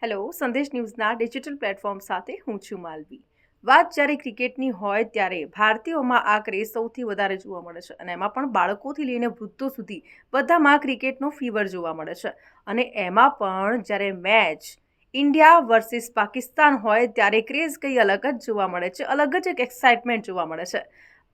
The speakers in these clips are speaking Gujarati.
હેલો, સંદેશ ન્યૂઝના ડિજિટલ પ્લેટફોર્મ સાથે હું છું માલવી. વાત જ્યારે ક્રિકેટની હોય ત્યારે ભારતીયોમાં આ ક્રેઝ સૌથી વધારે જોવા મળે છે અને એમાં પણ બાળકોથી લઈને વૃદ્ધો સુધી બધામાં ક્રિકેટનો ફીવર જોવા મળે છે. અને એમાં પણ જ્યારે મેચ ઇન્ડિયા વર્સિસ પાકિસ્તાન હોય ત્યારે ક્રેઝ કંઈ અલગ જ જોવા મળે છે, અલગ જ એક એક્સાઇટમેન્ટ જોવા મળે છે.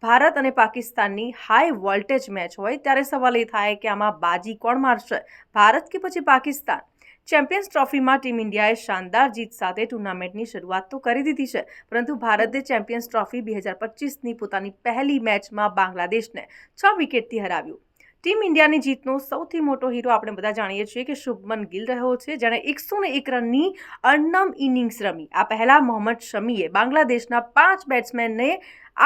ભારત અને પાકિસ્તાનની હાઈ વોલ્ટેજ મેચ હોય ત્યારે સવાલ એ થાય કે આમાં બાજી કોણ મારશે, ભારત કે પછી પાકિસ્તાન. ચેમ્પિયન્સ ટ્રોફીમાં ટીમ ઇન્ડિયાએ શાનદાર જીત સાથે ટુર્નામેન્ટની શરૂઆત તો કરી દીધી છે, પરંતુ ભારતે ચેમ્પિયન્સ ટ્રોફી 2025ની પોતાની પહેલી મેચમાં બાંગ્લાદેશને 6 વિકેટથી હરાવ્યું. ટીમ ઇન્ડિયાની જીતનો સૌથી મોટો હીરો આપણે બધા જાણીએ છીએ કે શુભમન ગિલ રહ્યો છે, જેણે 101 રનની અણનમ ઇનિંગ્સ રમી. આ પહેલા મોહમ્મદ શમીએ બાંગ્લાદેશના 5 બેટ્સમેનને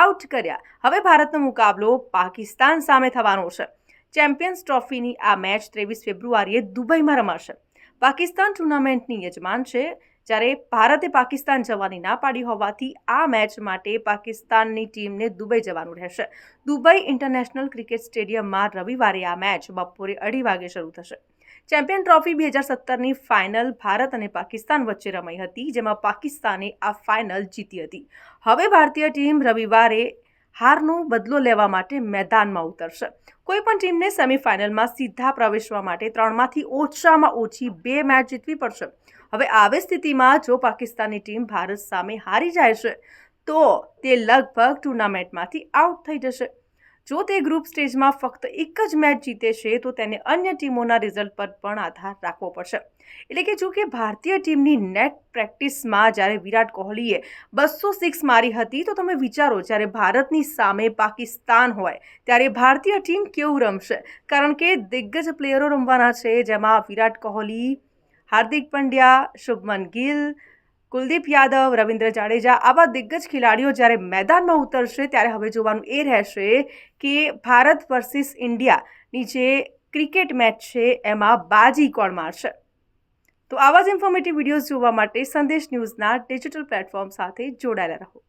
આઉટ કર્યા. હવે ભારતનો મુકાબલો પાકિસ્તાન સામે થવાનો છે. ચેમ્પિયન્સ ટ્રોફીની આ મેચ 23 ફેબ્રુઆરીએ દુબઈમાં રમાશે. પાકિસ્તાન ટુર્નામેન્ટની યજમાન છે, જ્યારે ભારતે પાકિસ્તાન જવાની ના પાડી હોવાથી આ મેચ માટે પાકિસ્તાનની ટીમને દુબઈ જવાનું રહેશે. દુબઈ ઇન્ટરનેશનલ ક્રિકેટ સ્ટેડિયમમાં રવિવારે આ મેચ બપોરે 2:30 વાગે શરૂ થશે. ચેમ્પિયન ટ્રોફી 2017ની ફાઇનલ ભારત અને પાકિસ્તાન વચ્ચે રમાઈ હતી, જેમાં પાકિસ્તાને આ ફાઇનલ જીતી હતી. હવે ભારતીય ટીમ રવિવારે હારનો બદલો લેવા માટે મેદાનમાં ઉતરશે. કોઈ પણ ટીમને સેમીફાઇનલમાં સીધા પ્રવેશવા માટે 3માંથી ઓછામાં ઓછી 2 મેચ જીતવી પડશે. હવે આવી સ્થિતિમાં જો પાકિસ્તાનની ટીમ ભારત સામે હારી જાય છે તો તે લગભગ ટુર્નામેન્ટમાંથી આઉટ થઈ જશે. જો તે ગ્રુપ સ્ટેજમાં ફક્ત એક જ મેચ જીતે છે તો તેને અન્ય ટીમોના રિઝલ્ટ પર પણ આધાર રાખવો પડશે. એટલે કે જો કે ભારતીય ટીમની નેટ પ્રેક્ટિસમાં જ્યારે વિરાટ કોહલીએ 206 મારી હતી, તો તમે વિચારો જ્યારે ભારતની સામે પાકિસ્તાન હોય ત્યારે ભારતીય ટીમ કેવું રમશે. કારણ કે દિગ્ગજ પ્લેયરો રમવાના છે, જેમાં વિરાટ કોહલી, હાર્દિક પંડ્યા, શુભમન ગિલ, કુલદીપ યાદવ, રવિન્દ્ર જાડેજા, આવા દિગ્ગજ ખેલાડીઓ જ્યારે મેદાનમાં ઉતરશે ત્યારે હવે જોવાનું એ રહેશે કે ભારત વર્સિસ ઇન્ડિયાની જે ક્રિકેટ મેચ છે એમાં બાજી કોણ મારશે. તો આવા જ ઇન્ફોર્મેટિવ વિડીયોઝ જોવા માટે સંદેશ ન્યૂઝના ડિજિટલ પ્લેટફોર્મ સાથે જોડાયેલા રહો.